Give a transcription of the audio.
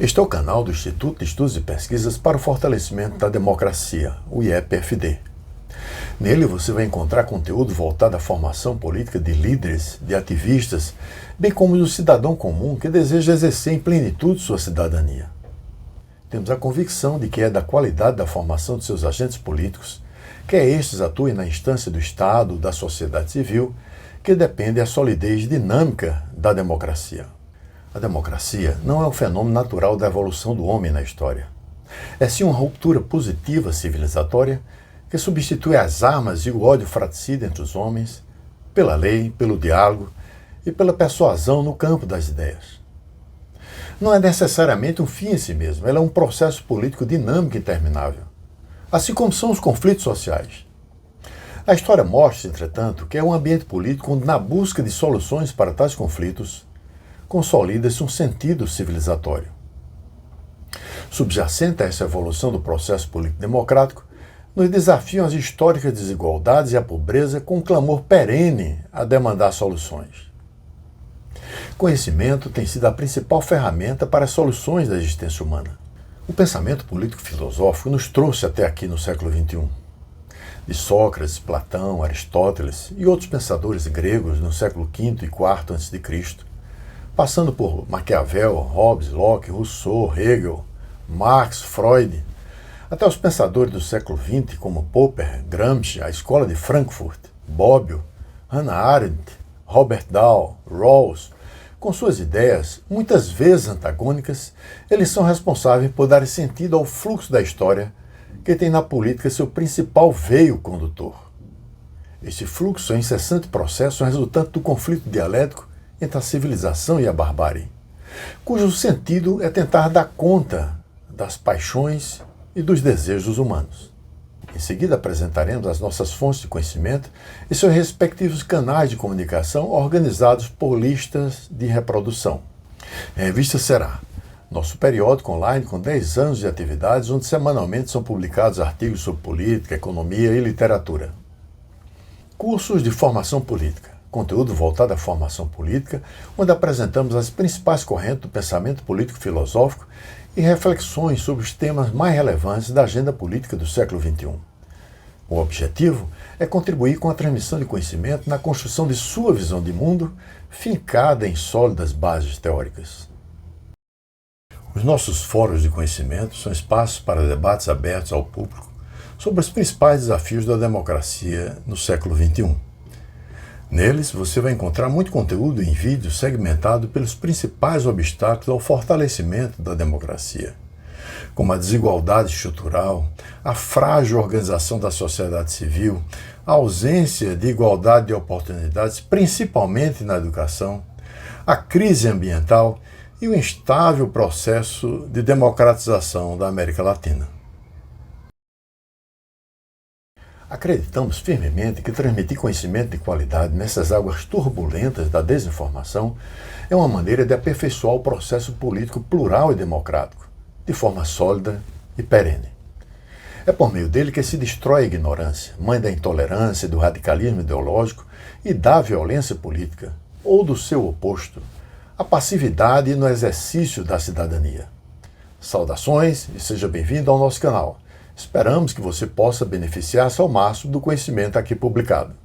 Este é o canal do Instituto de Estudos e Pesquisas para o Fortalecimento da Democracia, o IEPFD. Nele você vai encontrar conteúdo voltado à formação política de líderes, de ativistas, bem como do cidadão comum que deseja exercer em plenitude sua cidadania. Temos a convicção de que é da qualidade da formação de seus agentes políticos, quer estes atuem na instância do Estado, da sociedade civil, que depende a solidez dinâmica da democracia. A democracia não é um fenômeno natural da evolução do homem na história. É sim uma ruptura positiva civilizatória que substitui as armas e o ódio fratricida entre os homens pela lei, pelo diálogo e pela persuasão no campo das ideias. Não é necessariamente um fim em si mesmo, ela é um processo político dinâmico e interminável, assim como são os conflitos sociais. A história mostra, entretanto, que é um ambiente político onde, na busca de soluções para tais conflitos, consolida-se um sentido civilizatório. Subjacente a essa evolução do processo político democrático, nos desafiam as históricas desigualdades e a pobreza com um clamor perene a demandar soluções. Conhecimento tem sido a principal ferramenta para as soluções da existência humana. O pensamento político-filosófico nos trouxe até aqui no século XXI. De Sócrates, Platão, Aristóteles e outros pensadores gregos no século V e IV a.C., passando por Maquiavel, Hobbes, Locke, Rousseau, Hegel, Marx, Freud, até os pensadores do século XX como Popper, Gramsci, a Escola de Frankfurt, Bobbio, Hannah Arendt, Robert Dahl, Rawls. Com suas ideias, muitas vezes antagônicas, eles são responsáveis por dar sentido ao fluxo da história que tem na política seu principal veio condutor. Este fluxo é um incessante processo resultante do conflito dialético entre a civilização e a barbárie, cujo sentido é tentar dar conta das paixões e dos desejos humanos. Em seguida apresentaremos as nossas fontes de conhecimento e seus respectivos canais de comunicação organizados por listas de reprodução. A revista será nosso periódico online com 10 anos de atividades, onde semanalmente são publicados artigos sobre política, economia e literatura. Cursos de formação política. Conteúdo voltado à formação política, onde apresentamos as principais correntes do pensamento político-filosófico e reflexões sobre os temas mais relevantes da agenda política do século XXI. O objetivo é contribuir com a transmissão de conhecimento na construção de sua visão de mundo, fincada em sólidas bases teóricas. Os nossos fóruns de conhecimento são espaços para debates abertos ao público sobre os principais desafios da democracia no século XXI. Neles, você vai encontrar muito conteúdo em vídeo segmentado pelos principais obstáculos ao fortalecimento da democracia, como a desigualdade estrutural, a frágil organização da sociedade civil, a ausência de igualdade de oportunidades, principalmente na educação, a crise ambiental e o instável processo de democratização da América Latina. Acreditamos firmemente que transmitir conhecimento de qualidade nessas águas turbulentas da desinformação é uma maneira de aperfeiçoar o processo político plural e democrático, de forma sólida e perene. É por meio dele que se destrói a ignorância, mãe da intolerância e do radicalismo ideológico, e da violência política, ou do seu oposto, a passividade no exercício da cidadania. Saudações e seja bem-vindo ao nosso canal. Esperamos que você possa beneficiar-se ao máximo do conhecimento aqui publicado.